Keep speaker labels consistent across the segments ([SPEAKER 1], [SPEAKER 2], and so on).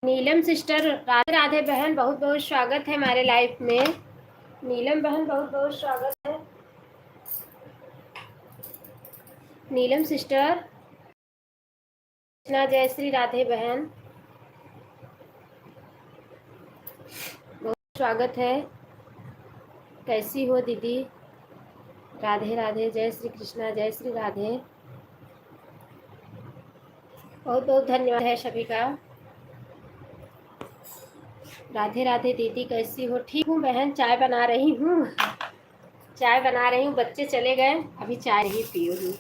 [SPEAKER 1] नीलम sister, Radhe Radhe बहन, बहुत बहुत स्वागत है हमारे लाइफ में। नीलम बहन, बहुत बहुत स्वागत है। नीलम सिस्टर, कृष्णा, जय श्री राधे बहन, बहुत स्वागत है। कैसी हो दीदी? राधे राधे, जय श्री कृष्णा, जय श्री राधे। बहुत बहुत धन्यवाद है सभी का। राधे राधे दीदी, कैसी हो? ठीक हूँ बहन, चाय बना रही हूँ। चाय बना रही हूँ, बच्चे चले गए, अभी चाय ही पी हूँ।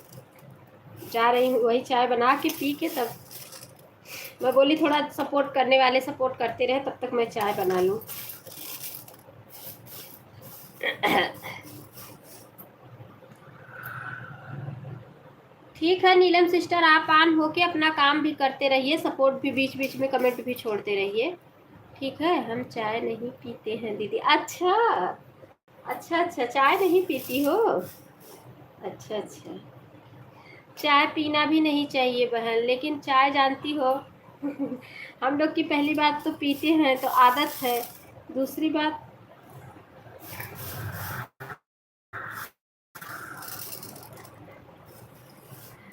[SPEAKER 1] जा रही हूँ, वही चाय बना के पी के तब मैं बोली थोड़ा सपोर्ट करने वाले सपोर्ट करते रहे, तब तक मैं चाय बना लूँ। ठीक है नीलम सिस्टर, आप ऑन होके अपना काम भी करते रहिए, सपोर्ट भी बीच बीच में कमेंट भी छोड़ते रहिए। ठीक है, हम चाय नहीं पीते हैं दीदी। अच्छा अच्छा अच्छा, चाय नहीं पीती हो? अच्छा अच्छा, चाय पीना भी नहीं चाहिए बहन, लेकिन चाय जानती हो हम लोग की पहली बात तो पीते हैं तो आदत है। दूसरी बात,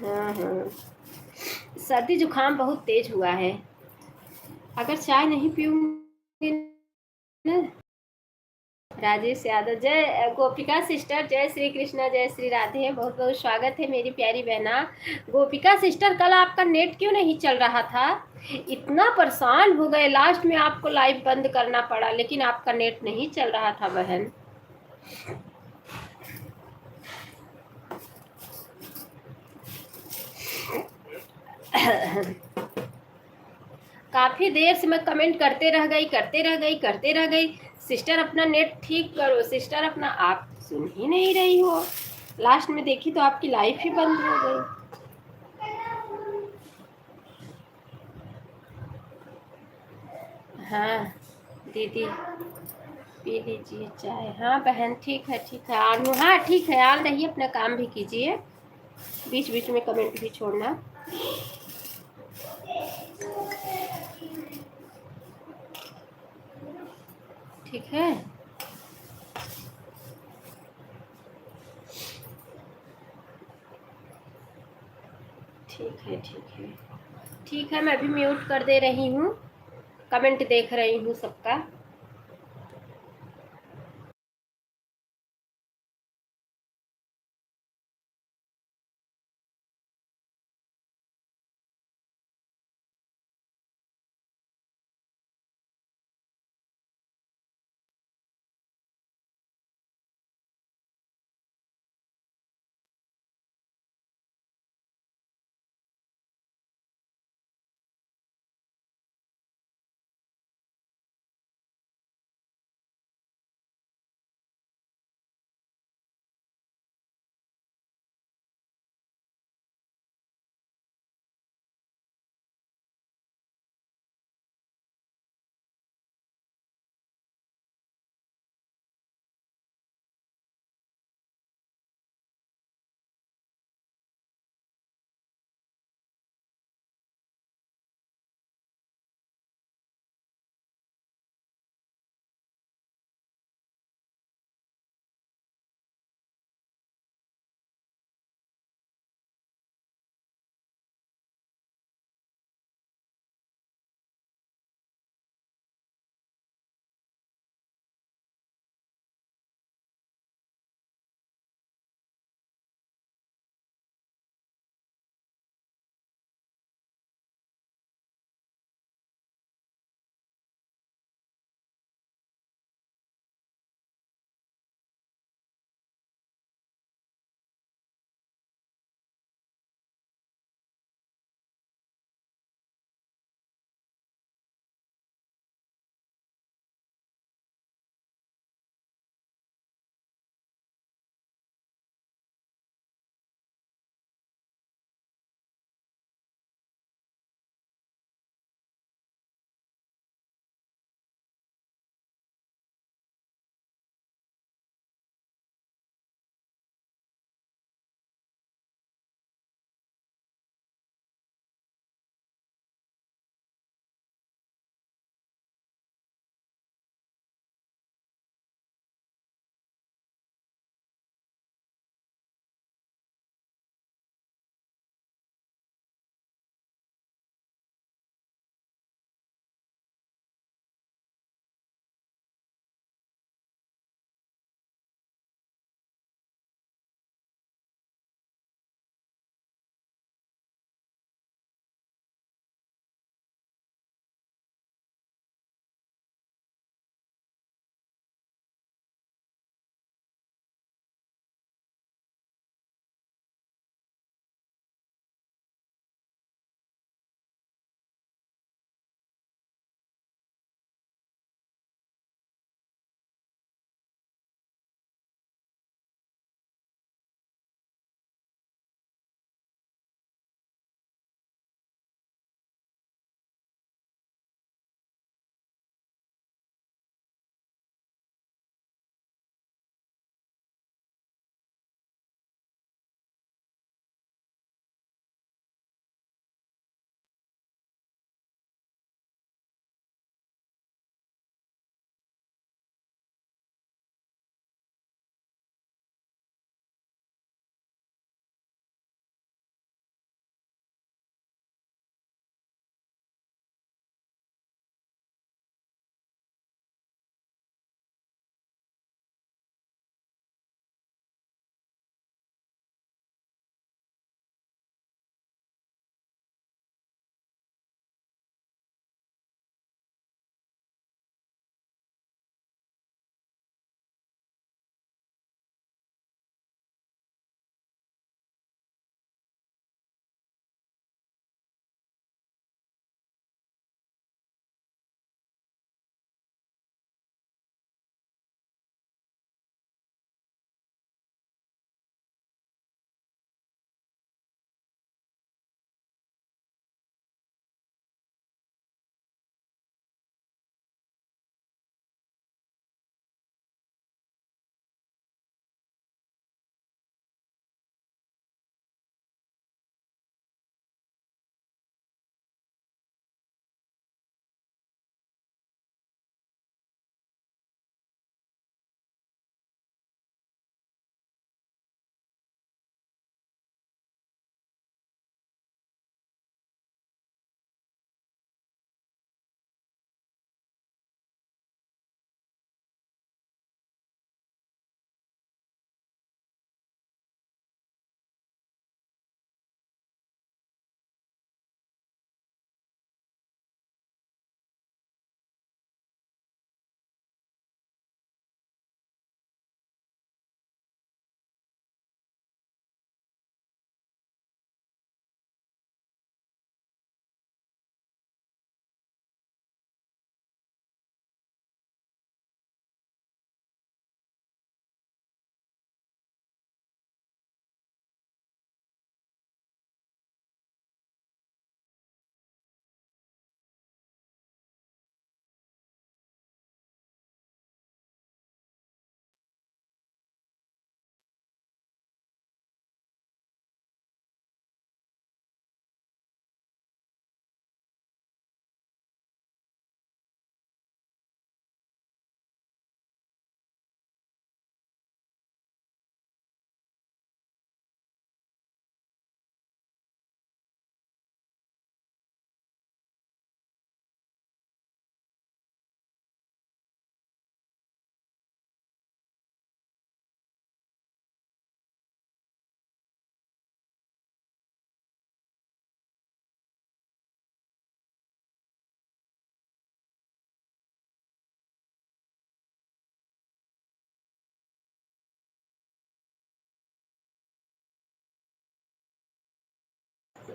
[SPEAKER 1] हाँ हाँ, सर्दी जुकाम बहुत तेज हुआ है। अगर चाय नहीं पीऊंगी ना। राजेश यादव, जय गोपिका सिस्टर, जय श्री कृष्णा, जय श्री राधे, बहुत बहुत स्वागत है मेरी प्यारी बहना। गोपिका सिस्टर, कल आपका नेट क्यों नहीं चल रहा था? इतना परेशान हो गए, लास्ट में आपको लाइव बंद करना पड़ा, लेकिन आपका नेट नहीं चल रहा था बहन। काफी देर से मैं कमेंट करते रह गई। सिस्टर अपना नेट ठीक करो, सिस्टर अपना, आप सुन ही नहीं रही हो। लास्ट में देखी तो आपकी लाइफ ही बंद हो गई। हाँ दीदी, पी लीजिए चाय। हाँ बहन, ठीक है ठीक है, आन हूँ। हाँ ठीक है, आन रहिए, अपना काम भी कीजिए, बीच बीच में कमेंट भी छोड़ना। ठीक है, ठीक है ठीक है, ठीक है, मैं भी म्यूट कर दे रही हूँ, कमेंट देख रही हूँ सबका।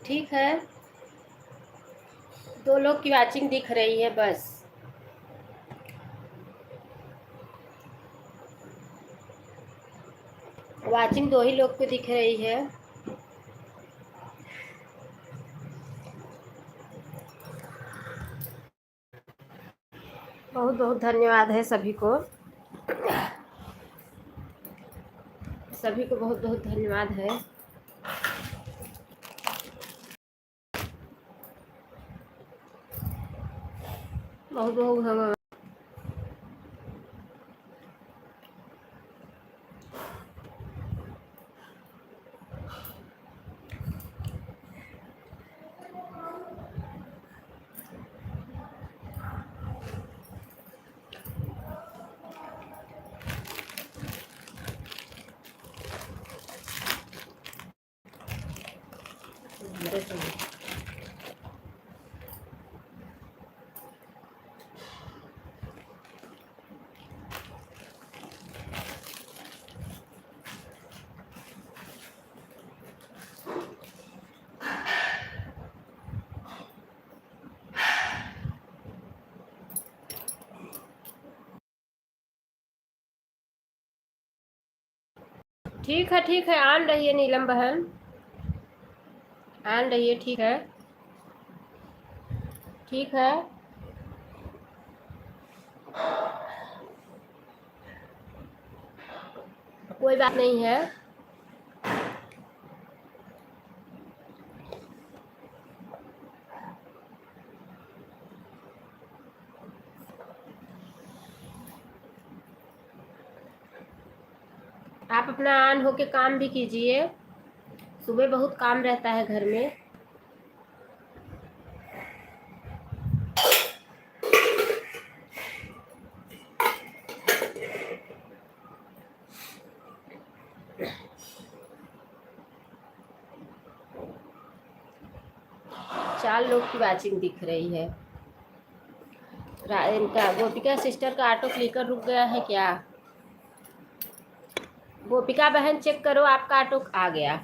[SPEAKER 1] ठीक है, 2 लोग की वॉचिंग दिख रही है बस। वॉचिंग 2 ही लोग को दिख रही है। बहुत बहुत धन्यवाद है सभी को। सभी को बहुत बहुत धन्यवाद है। बहुत बहुत धन्यवाद। ठीक है, आन रही है नीलम बहन, आन रही है। ठीक है, ठीक है। कोई बात नहीं है। आप अपना ऑन होके काम भी कीजिए, सुबह बहुत काम रहता है घर में। चार लोग की वॉचिंग दिख रही है। इनका गोपिका सिस्टर का ऑटो क्लिकर रुक गया है क्या? गोपिका बहन चेक करो, आपका ऑटो आ गया।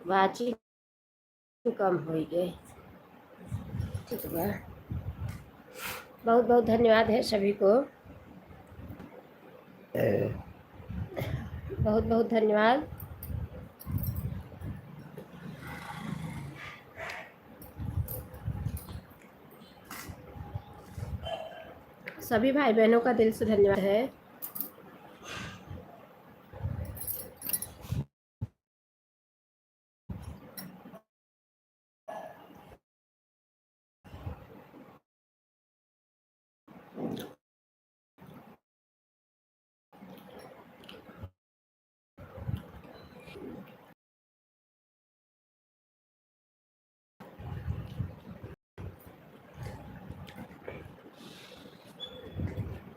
[SPEAKER 1] वॉचिंग कम हो गई। ठीक है, बहुत बहुत धन्यवाद है सभी को। बहुत बहुत धन्यवाद। सभी भाई बहनों का दिल से धन्यवाद है।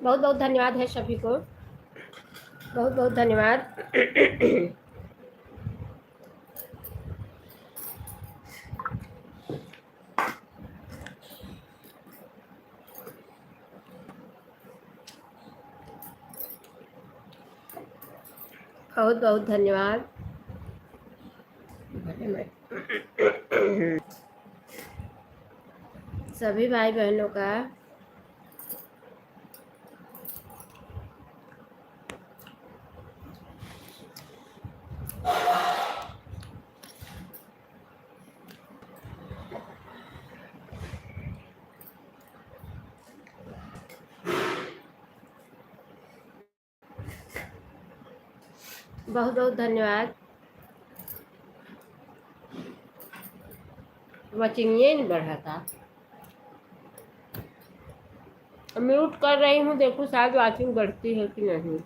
[SPEAKER 1] बहुत बहुत धन्यवाद है सभी को, बहुत बहुत धन्यवाद। बहुत बहुत धन्यवाद सभी भाई बहनों का। बहुत बहुत धन्यवाद। वॉचिंग ये नहीं बढ़ रहा था, म्यूट कर रही हूँ, देखो शायद वॉचिंग बढ़ती है कि नहीं।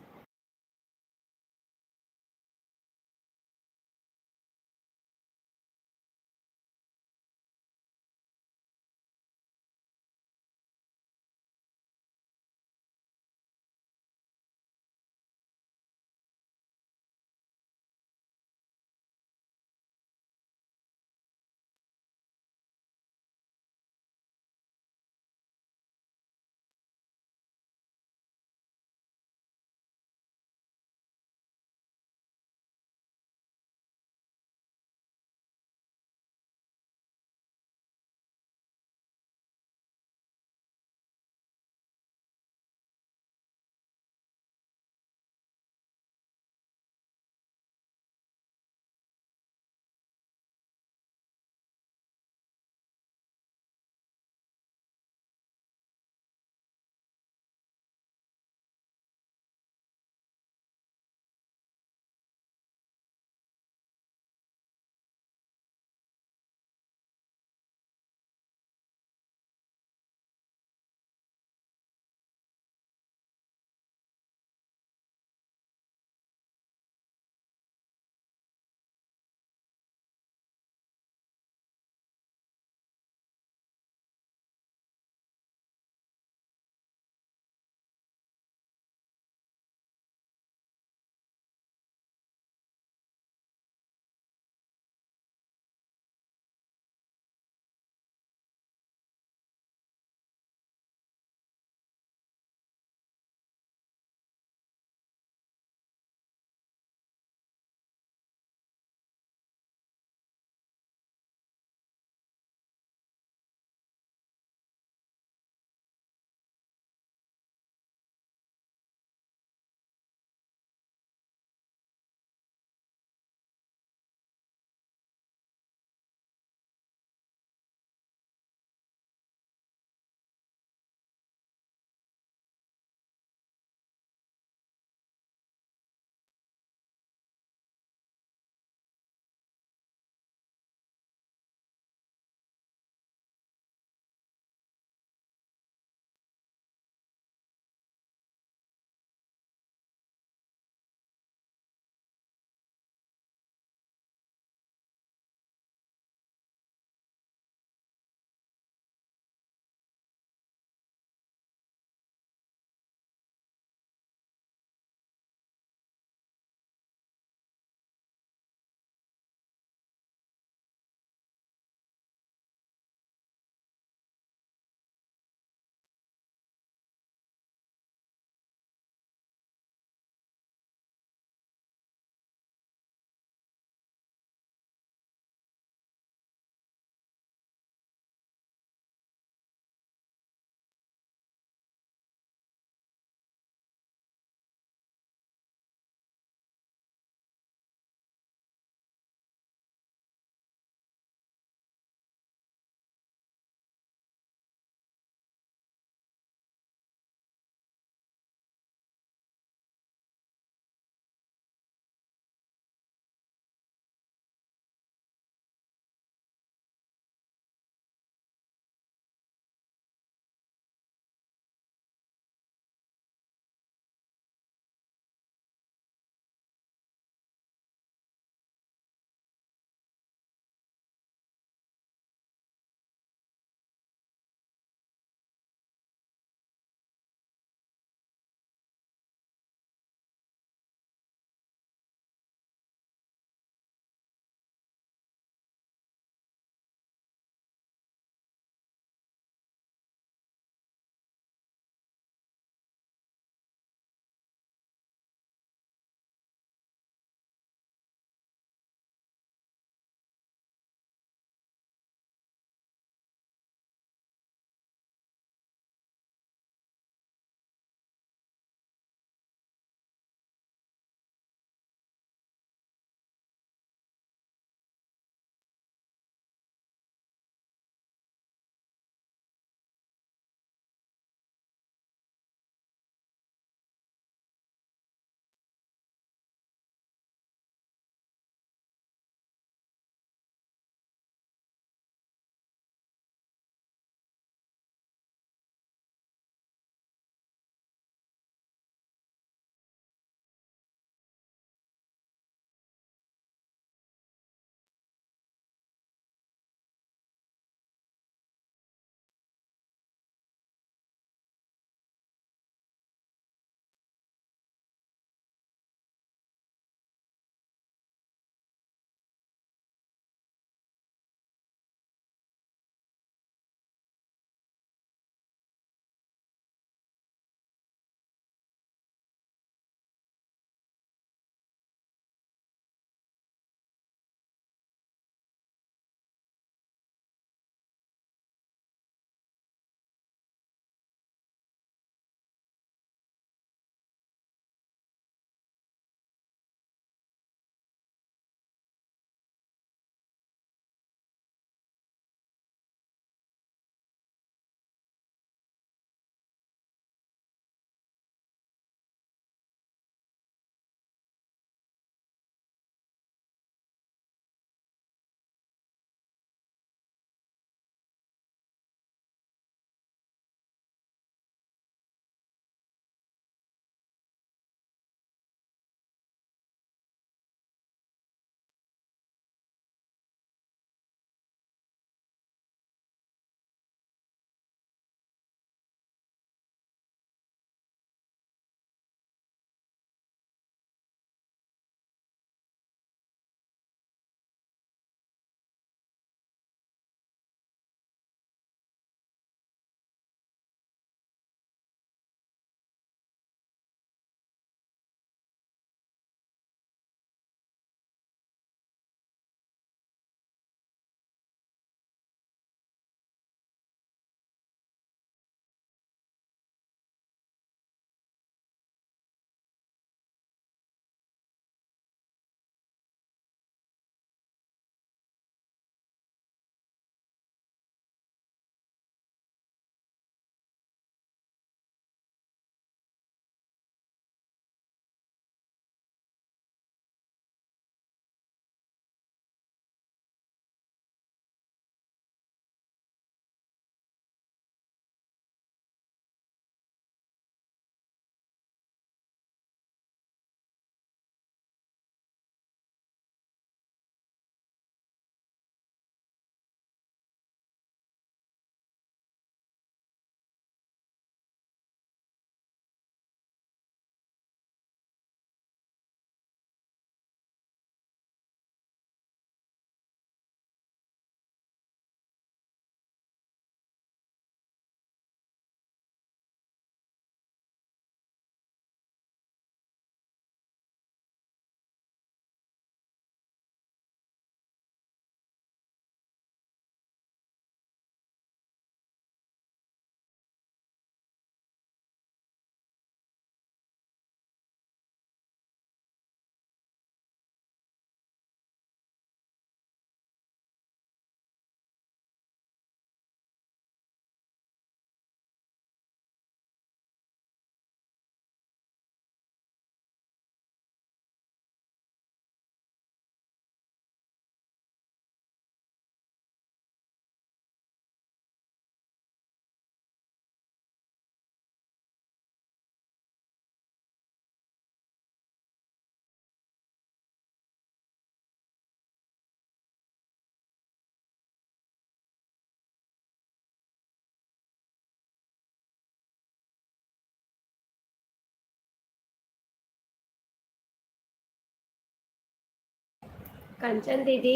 [SPEAKER 1] कंचन दीदी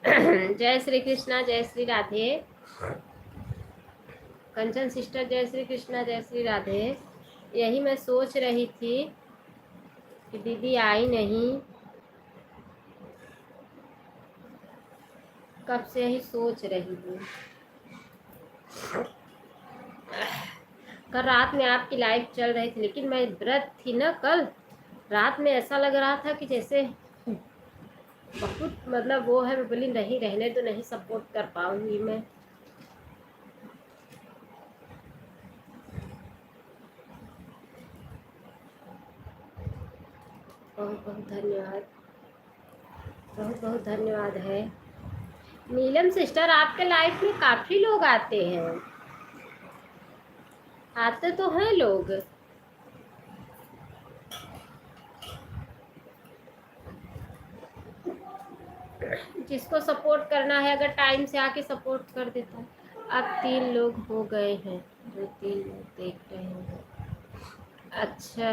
[SPEAKER 1] जय श्री कृष्णा जय श्री राधे। कंचन सिस्टर जय श्री कृष्णा जय श्री राधे। यही मैं सोच रही थी कि दीदी आई नहीं, कब से यही सोच रही हूँ। कल रात में आपकी लाइव चल रही थी, लेकिन मैं व्रत थी ना कल रात में, ऐसा लग रहा था कि जैसे बहुत मतलब वो है। मैं बोली नहीं, रहने तो नहीं सपोर्ट कर पाऊंगी मैं। बहुत बहुत धन्यवाद, बहुत बहुत धन्यवाद है। नीलम सिस्टर आपके लाइफ में काफी लोग आते हैं, आते तो हैं लोग। जिसको सपोर्ट करना है अगर टाइम से आके सपोर्ट कर देता है। अब 3 लोग हो गए हैं, जो 3 लोग देख रहे हैं। अच्छा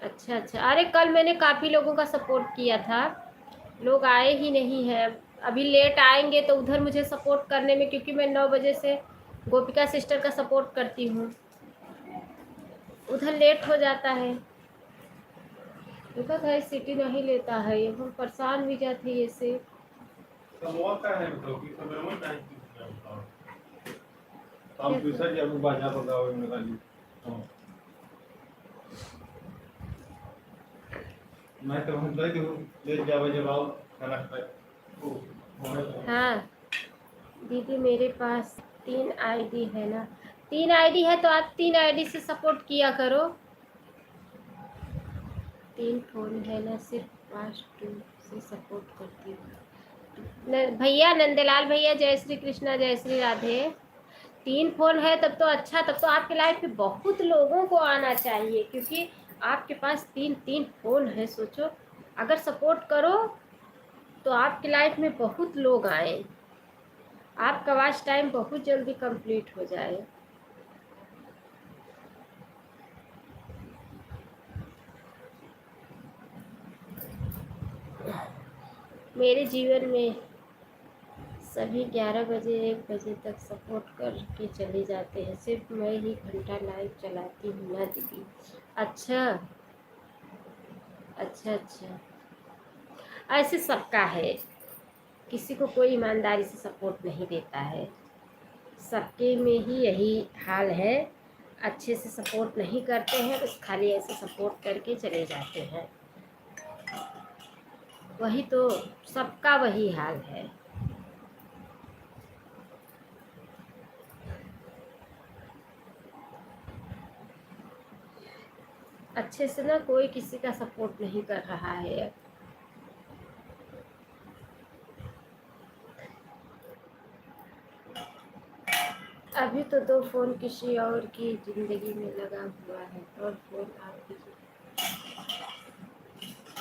[SPEAKER 1] अच्छा अच्छा। अरे कल मैंने काफ़ी लोगों का सपोर्ट किया था, लोग आए ही नहीं हैं। अभी लेट आएंगे तो उधर मुझे सपोर्ट करने में, क्योंकि मैं 9 बजे से गोपिका सिस्टर का सपोर्ट करती हूँ, उधर लेट हो जाता है। है सिटी नहीं लेता है, ये हम परेशान भी जाते हैं ऐसे। हाँ दीदी मेरे पास 3 आईडी है ना। 3 आईडी है तो आप 3 आईडी से सपोर्ट किया करो। 3 फोन है ना, सिर्फ 5 2 से सपोर्ट करती हूँ। भैया नंदलाल भैया जय श्री कृष्णा जय श्री राधे। 3 फोन है तब तो अच्छा, तब तो आपके लाइफ में बहुत लोगों को आना चाहिए, क्योंकि आपके पास 3 फोन है। सोचो अगर सपोर्ट करो तो आपके लाइफ में बहुत लोग आए, आपका वॉच टाइम बहुत जल्दी कंप्लीट हो जाए। मेरे जीवन में सभी 11 बजे 1 बजे तक सपोर्ट करके चले जाते हैं, सिर्फ मैं ही घंटा लाइव चलाती हूँ ना दीदी। अच्छा अच्छा अच्छा। ऐसे सबका है, किसी को कोई ईमानदारी से सपोर्ट नहीं देता है, सबके में ही यही हाल है। अच्छे से सपोर्ट नहीं करते हैं, बस खाली ऐसे सपोर्ट करके चले जाते हैं। वही तो, सबका वही हाल है। अच्छे से ना कोई किसी का सपोर्ट नहीं कर रहा है। अभी तो 2 फोन किसी और की जिंदगी में लगा हुआ है, और फोन आपकी।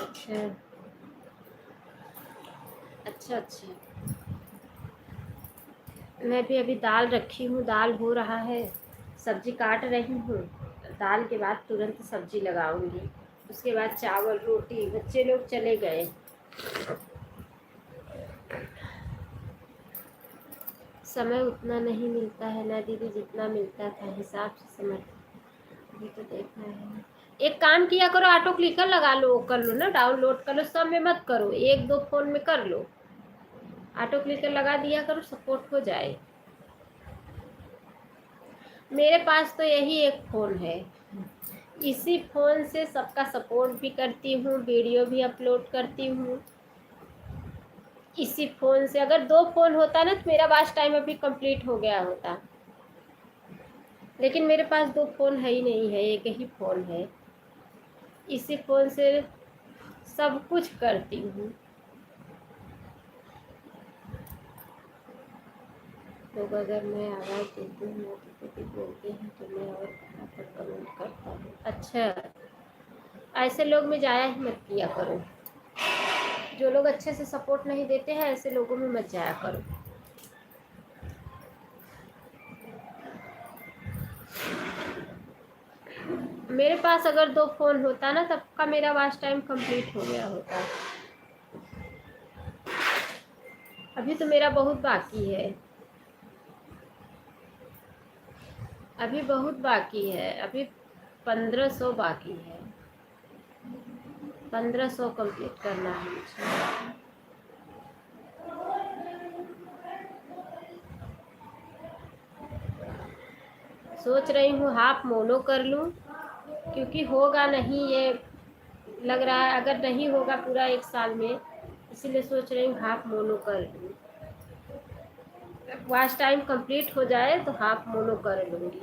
[SPEAKER 1] अच्छा अच्छा अच्छा। मैं भी अभी दाल रखी हूँ, दाल हो रहा है, सब्जी काट रही हूँ। दाल के बाद तुरंत सब्जी लगाऊंगी, उसके बाद चावल रोटी। बच्चे लोग चले गए। समय उतना नहीं मिलता है ना दीदी जितना मिलता था, हिसाब से समझ। अभी तो देखना है। एक काम किया करो, ऑटो क्लिकर लगा लो, कर लो ना, डाउनलोड कर लो। सब में मत करो, 1 2 फोन में कर लो। ऑटो क्लिकर लगा दिया करो, सपोर्ट हो जाए। मेरे पास तो यही एक फ़ोन है, इसी फ़ोन से सबका सपोर्ट भी करती हूँ, वीडियो भी अपलोड करती हूँ। इसी फ़ोन से, अगर 2 फ़ोन होता ना तो मेरा वॉच टाइम अभी कंप्लीट हो गया होता, लेकिन मेरे पास 2 फ़ोन है ही नहीं है, एक ही फ़ोन है। इसी फ़ोन से सब कुछ करती हूँ। लोग अगर मैं आवाज़ देती हूँ ना तो कभी बोलते हैं तो मैं और फटाफट कमेंट करता हूँ। अच्छा, ऐसे लोग में जाया ही मत किया करो। जो लोग अच्छे से सपोर्ट नहीं देते हैं, ऐसे लोगों में मत जाया करो। मेरे पास अगर 2 फ़ोन होता ना, तब का मेरा वॉच टाइम कंप्लीट हो गया होता। अभी तो मेरा बहुत बाकी है, अभी बहुत बाकी है, अभी 1500 बाकी है, 1500 कंप्लीट करना है मुझे। सोच रही हूँ हाफ मोनो कर लूँ, क्योंकि होगा नहीं ये लग रहा है, अगर नहीं होगा पूरा 1 साल में, इसीलिए सोच रही हूँ हाफ मोनो कर लूँ। वॉच टाइम कंप्लीट हो जाए तो हाफ मोनो कर लूँगी।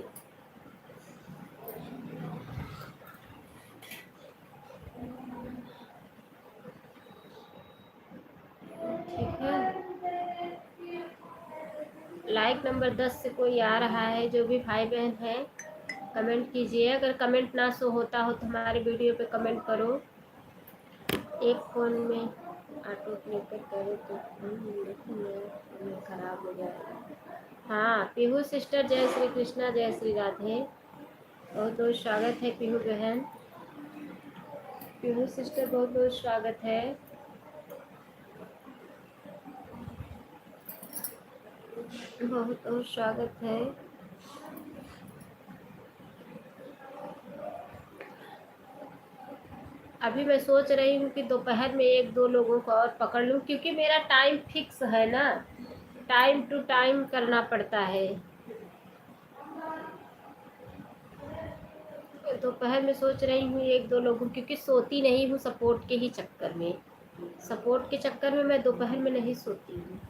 [SPEAKER 1] ठीक है, लाइक नंबर 10 से कोई आ रहा है, जो भी भाई बहन है कमेंट कीजिए। अगर कमेंट ना शो होता हो तो हमारे वीडियो पे कमेंट करो। एक फ़ोन में ऑटो क्लिक करो तो फोन खराब हो जाएगा। हाँ पीहू सिस्टर, जय श्री कृष्णा, जय श्री राधे। बहुत बहुत स्वागत है पीहू बहन, पीहू सिस्टर, बहुत बहुत स्वागत है। बहुत बहुत स्वागत है। अभी मैं सोच रही हूँ कि दोपहर में 1-2 लोगों को और पकड़ लूँ, क्योंकि मेरा टाइम फिक्स है ना, टाइम टू टाइम करना पड़ता है। दोपहर में सोच रही हूँ 1-2 लोगों, क्योंकि सोती नहीं हूँ सपोर्ट के ही चक्कर में, सपोर्ट के चक्कर में मैं दोपहर में नहीं सोती हूँ,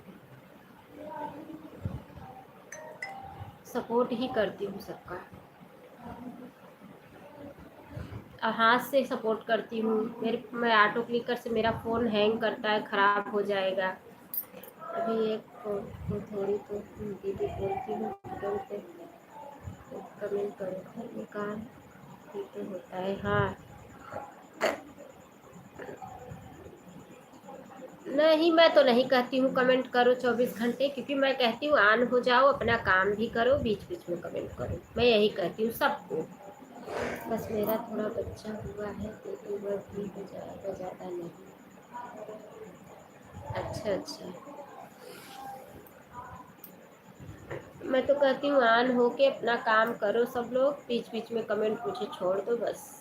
[SPEAKER 1] सपोर्ट ही करती हूँ सबका, और हाथ से सपोर्ट करती हूँ। मैं ऑटो क्लिकर से मेरा फ़ोन हैंग करता है, ख़राब हो जाएगा। अभी एक को थोड़ी तो दीदी बोलती हूँ तुरंत कमेंट करो, घर में काम ही तो होता है। हाँ नहीं, मैं तो नहीं कहती हूँ कमेंट करो 24 घंटे, क्योंकि मैं कहती हूँ ऑन हो जाओ, अपना काम भी करो, बीच बीच में कमेंट करो, मैं यही कहती हूँ सबको। बस मेरा थोड़ा बच्चा हुआ है तो वह भी हो जाएगा, ज़्यादा नहीं। अच्छा अच्छा, मैं तो कहती हूँ ऑन हो के अपना काम करो सब लोग, बीच बीच में कमेंट मुझे छोड़ दो बस।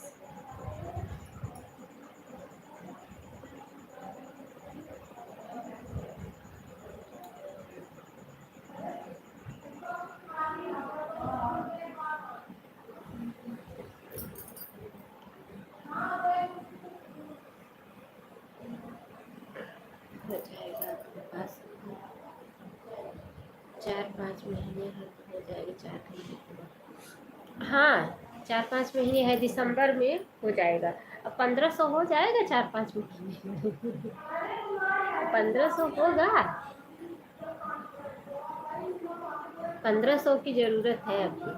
[SPEAKER 1] हो जाएगा बस, 4-5 महीने है तो हो जाएगा, 4 महीने। हाँ 4-5 महीने है, दिसंबर में हो जाएगा। अब 1500 हो जाएगा 4-5 महीने में 1500 होगा, 1500 की ज़रूरत है अभी।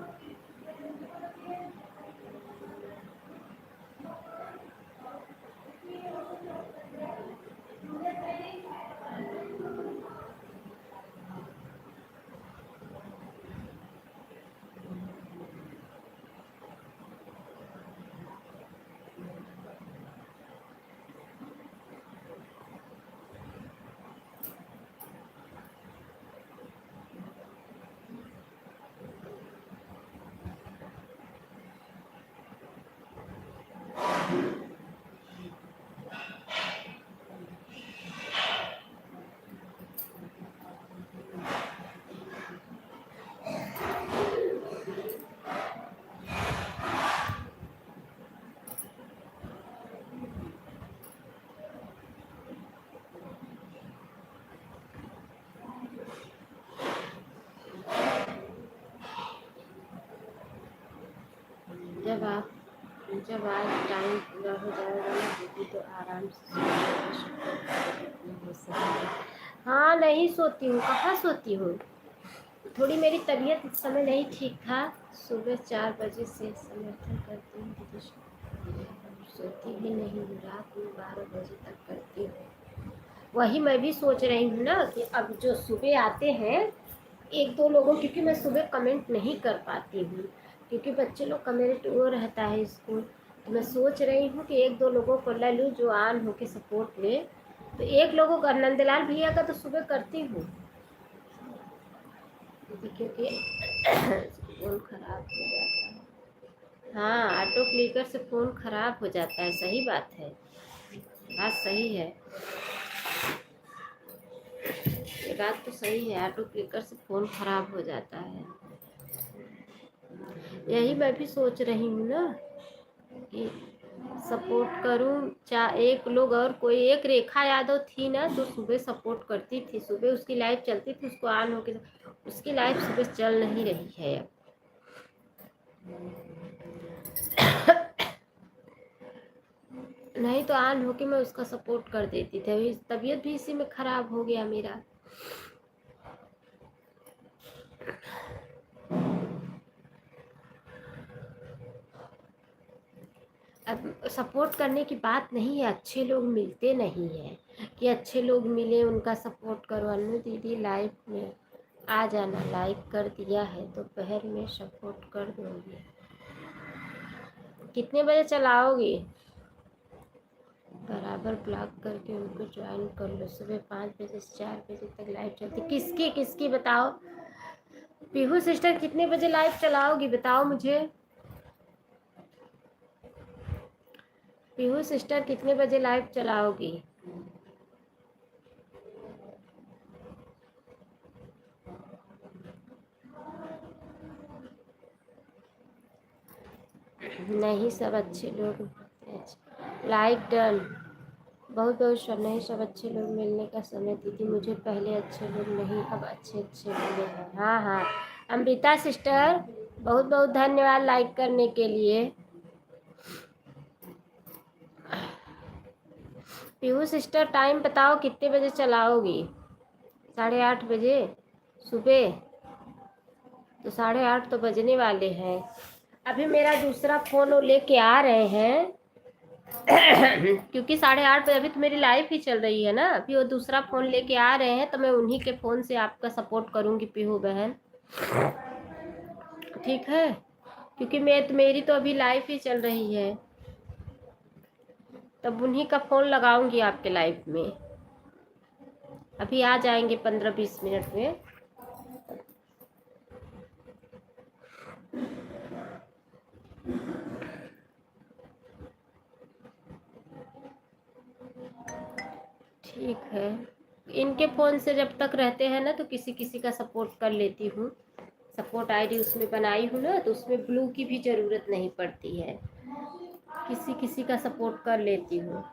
[SPEAKER 1] जब आज टाइम पूरा हो जाएगा ना दीदी, तो आराम से हो सकेगा। हाँ नहीं सोती हूँ, कहाँ सोती हूँ, थोड़ी मेरी तबीयत इस समय नहीं ठीक था। सुबह 4 बजे से समर्थन करती हूँ दीदी, सोती भी नहीं हूँ, रात में 12 बजे तक करती हूँ। वही मैं भी सोच रही हूँ ना कि अब जो सुबह आते हैं 1-2 लोगों, क्योंकि मैं सुबह कमेंट नहीं कर पाती हूँ, क्योंकि बच्चे लोग कमेंट वो रहता है स्कूल, तो मैं सोच रही हूँ कि 1-2 लोगों को ले लूँ जो ऑन होके सपोर्ट ले, तो एक लोगों का नंदलाल भैया का तो सुबह करती हूँ, क्योंकि फ़ोन खराब हो जाता है। हाँ, ऑटो क्लिकर से फ़ोन खराब हो जाता है, सही बात है, बात सही है, ये बात तो सही है, ऑटो क्लिकर से फ़ोन खराब हो जाता है। यही मैं भी सोच रही हूँ ना कि सपोर्ट करूँ, एक लोग और कोई एक रेखा यादव थी ना, जो सुबह सपोर्ट करती थी, सुबह उसकी लाइव चलती थी, उसको ऑन होके, उसकी लाइव सुबह चल नहीं रही है अब। नहीं तो ऑन होके मैं उसका सपोर्ट कर देती थी। अभी तबीयत भी इसी में खराब हो गया मेरा। अब सपोर्ट करने की बात नहीं है, अच्छे लोग मिलते नहीं हैं कि अच्छे लोग मिले उनका सपोर्ट करो। अनु दीदी लाइव में आ जाना, लाइक कर दिया है दोपहर में सपोर्ट कर दूँगी। कितने बजे चलाओगी? बराबर ब्लॉक करके उनको ज्वाइन कर लो। सुबह 5 बजे से 4 बजे तक लाइव चलती। किसकी बताओ? पीहू सिस्टर कितने बजे लाइव चलाओगी बताओ मुझे। पीहू सिस्टर कितने बजे लाइव चलाओगी? नहीं, सब अच्छे लोग। Like done. बहुत बहुत नहीं, सब अच्छे लोग मिलने का समय दीदी, मुझे पहले अच्छे लोग नहीं अब अच्छे मिले हैं। हाँ हाँ, अमृता सिस्टर बहुत बहुत धन्यवाद लाइक करने के लिए। पीहू सिस्टर टाइम बताओ कितने बजे चलाओगी? 8:30 बजे सुबह? तो 8:30 तो बजने वाले हैं। अभी मेरा दूसरा फ़ोन वो लेके आ रहे हैं क्योंकि 8:30 बजे अभी तो मेरी लाइफ ही चल रही है ना। अभी वो दूसरा फ़ोन लेके आ रहे हैं तो मैं उन्हीं के फ़ोन से आपका सपोर्ट करूँगी पीहू बहन, ठीक है? क्योंकि मेरी तो अभी लाइफ ही चल रही है, तब उन्हीं का फ़ोन लगाऊंगी आपके लाइफ में। अभी आ जाएंगे 15-20 मिनट में। ठीक है, इनके फ़ोन से जब तक रहते हैं ना तो किसी किसी का सपोर्ट कर लेती हूँ। सपोर्ट आईडी उसमें बनाई हूँ ना, तो उसमें ब्लू की भी ज़रूरत नहीं पड़ती है, किसी किसी का सपोर्ट कर लेती हूँ।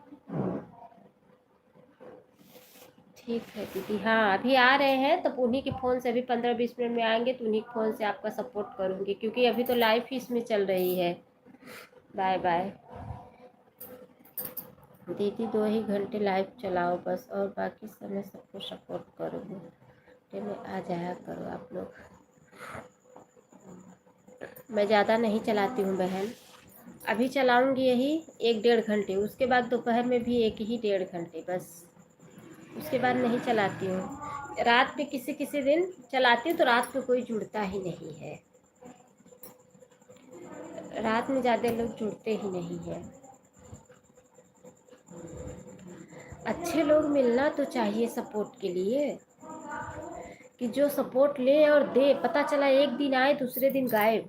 [SPEAKER 1] ठीक है दीदी। हाँ, अभी आ रहे हैं तो उन्हीं के फ़ोन से, अभी 15-20 मिनट में आएंगे तो उन्हीं के फ़ोन से आपका सपोर्ट करूँगी, क्योंकि अभी तो लाइफ ही इसमें चल रही है। बाय बाय दीदी, 2 ही घंटे लाइव चलाओ बस, और बाकी समय सबको सपोर्ट करूँगी। में आ जाया करो आप लोग। मैं ज़्यादा नहीं चलाती हूँ बहन, अभी चलाऊँगी यही 1-1.5 घंटे, उसके बाद दोपहर में भी 1 ही 1.5 घंटे बस, उसके बाद नहीं चलाती हूँ। रात में किसी किसी दिन चलाती हूँ तो रात में कोई जुड़ता ही नहीं है, रात में ज़्यादा लोग जुड़ते ही नहीं है। अच्छे लोग मिलना तो चाहिए सपोर्ट के लिए, कि जो सपोर्ट ले और दे। पता चला एक दिन आए दूसरे दिन गायब।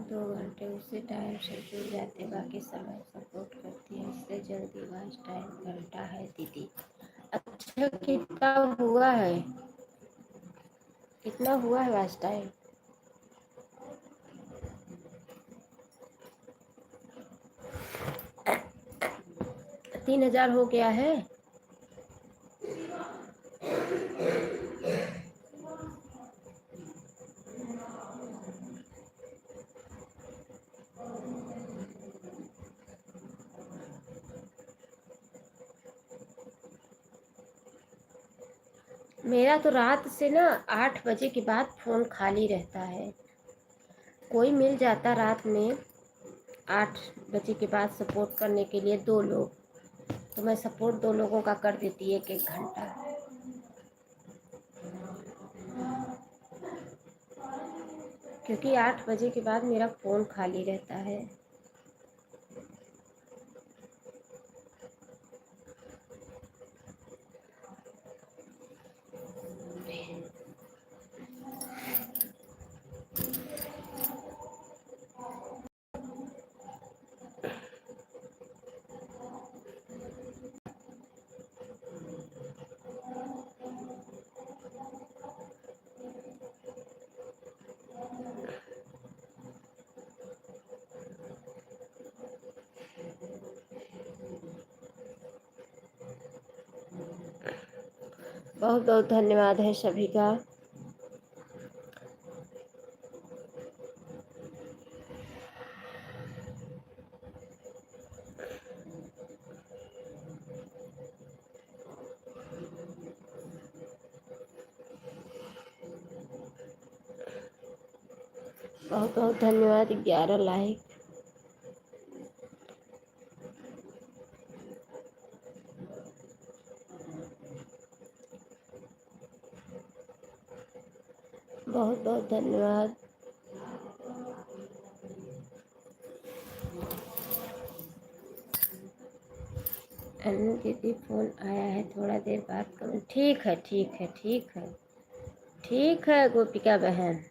[SPEAKER 1] दो घंटे उसी टाइम से जुड़ जाते, बाकी समय सपोर्ट करती है, इससे जल्दी वॉच टाइम घंटा है दीदी। अच्छा, कितना हुआ है, कितना हुआ है वॉच टाइम? 3000 हो गया है। मेरा तो रात से ना 8 बजे के बाद फ़ोन खाली रहता है। कोई मिल जाता रात में 8 बजे के बाद सपोर्ट करने के लिए 2 लोग, तो मैं सपोर्ट 2 लोगों का कर देती 1-1 घंटा। क्योंकि 8 बजे के बाद मेरा फ़ोन खाली रहता है। बहुत बहुत धन्यवाद है सभी का। बहुत बहुत धन्यवाद। 11 लाइक। बहुत बहुत धन्यवाद। अनु दीदी फ़ोन आया है, थोड़ा देर बात करूँ? ठीक है, ठीक है, ठीक है, ठीक है गोपिका बहन।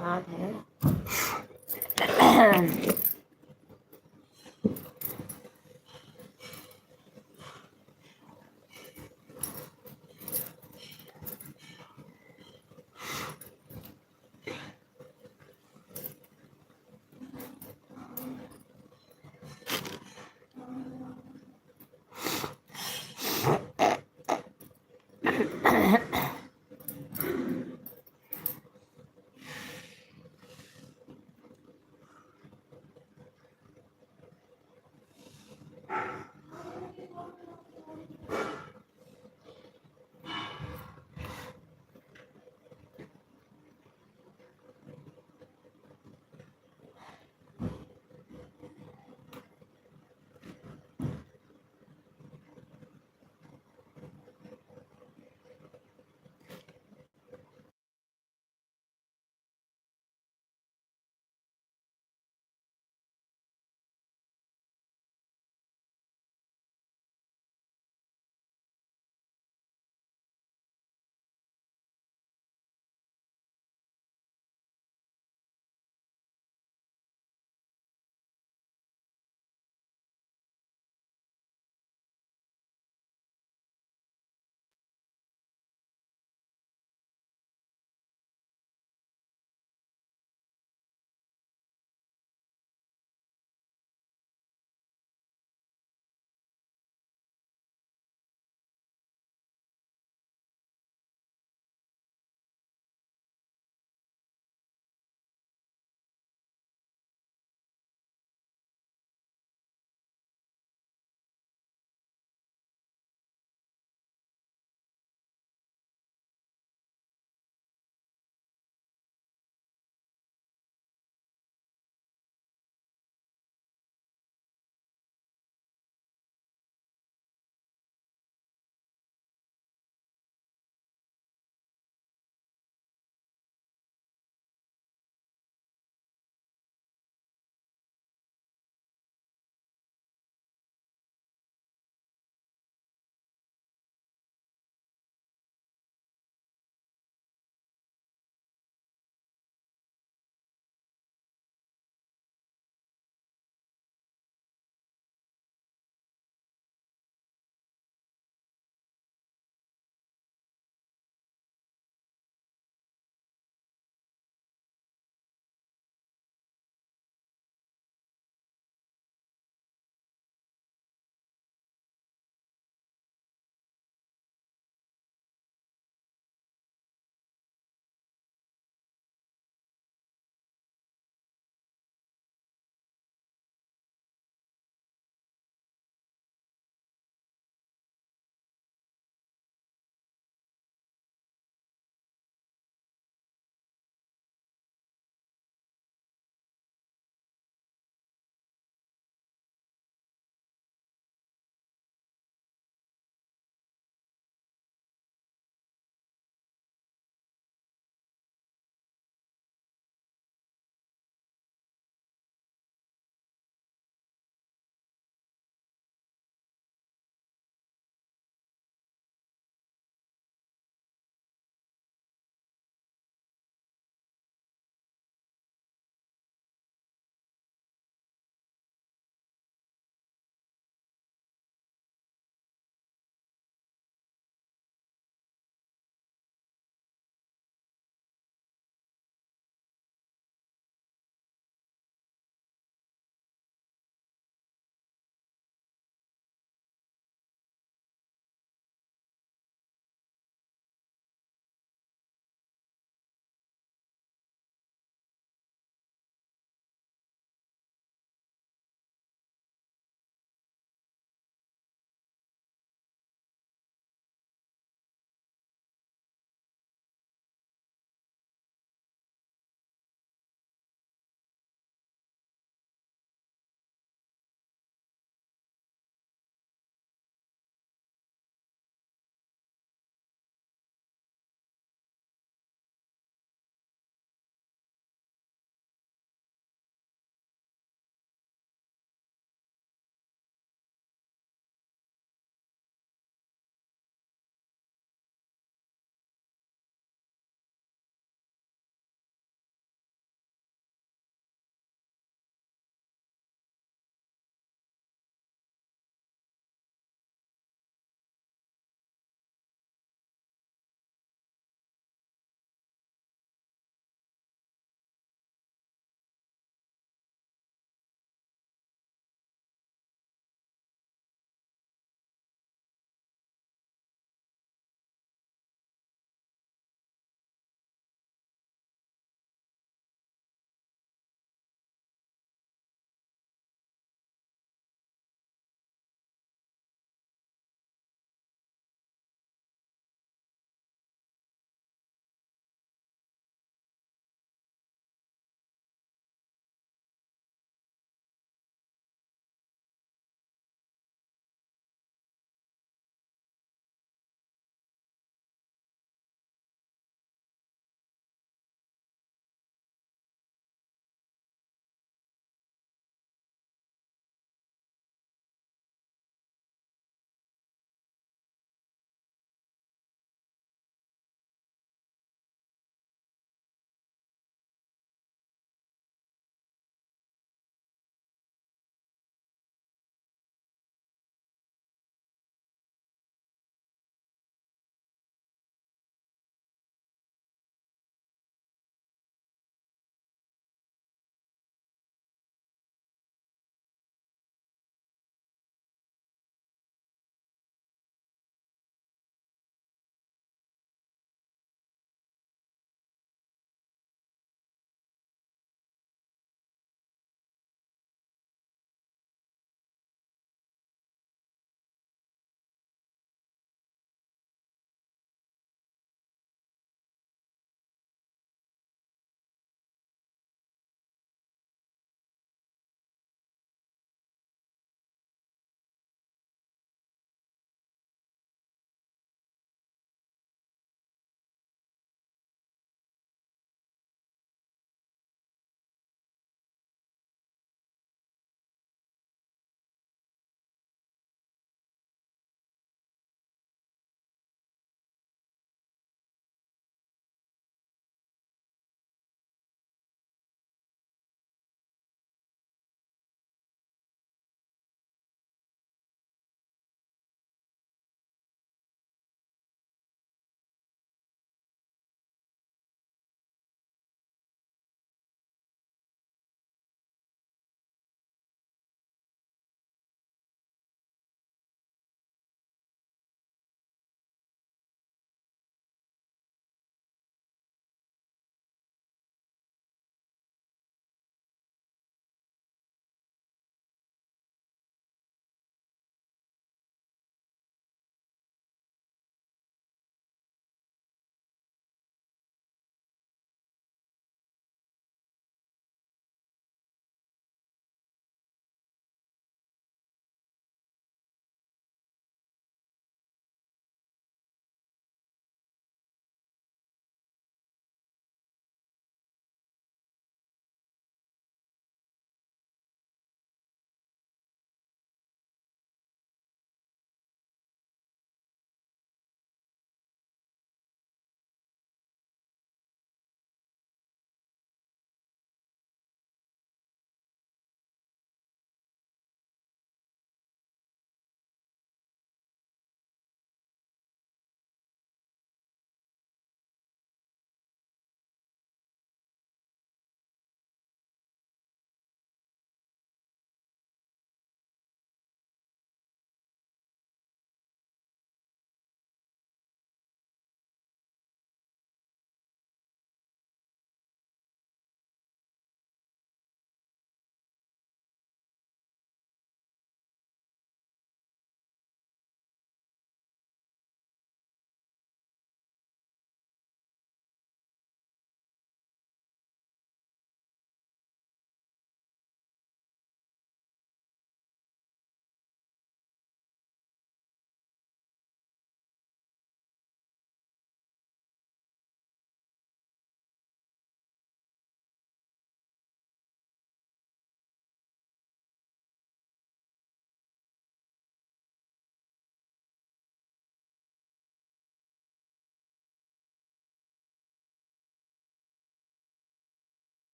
[SPEAKER 1] याद है।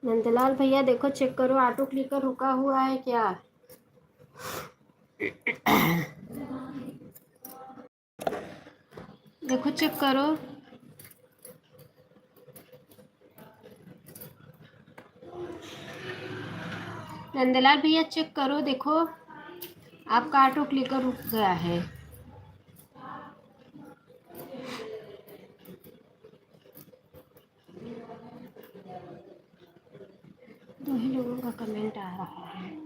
[SPEAKER 1] नंदलाल भैया देखो चेक करो, ऑटो क्लिकर रुका हुआ है क्या? देखो चेक करो। नंदलाल भैया चेक करो, देखो आपका ऑटो क्लिकर रुक गया है। दो ही लोगों का कमेंट आ रहा है।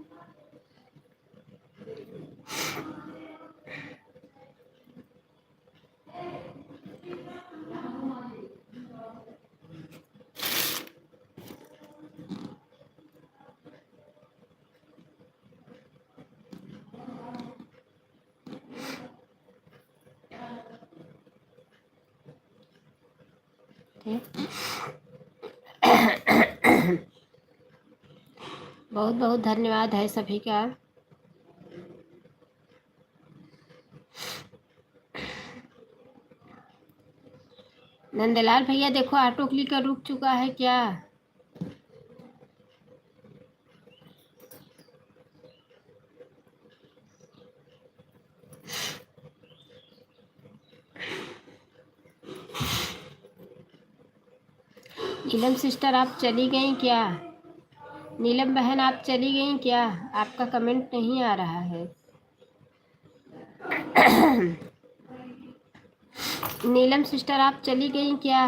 [SPEAKER 1] बहुत बहुत धन्यवाद है सभी का। नंदलाल भैया देखो ऑटो क्लिकर रुक चुका है क्या? नीलम सिस्टर आप चली गई क्या? नीलम बहन आप चली गई क्या? आपका कमेंट नहीं आ रहा है। नीलम सिस्टर आप चली गई क्या?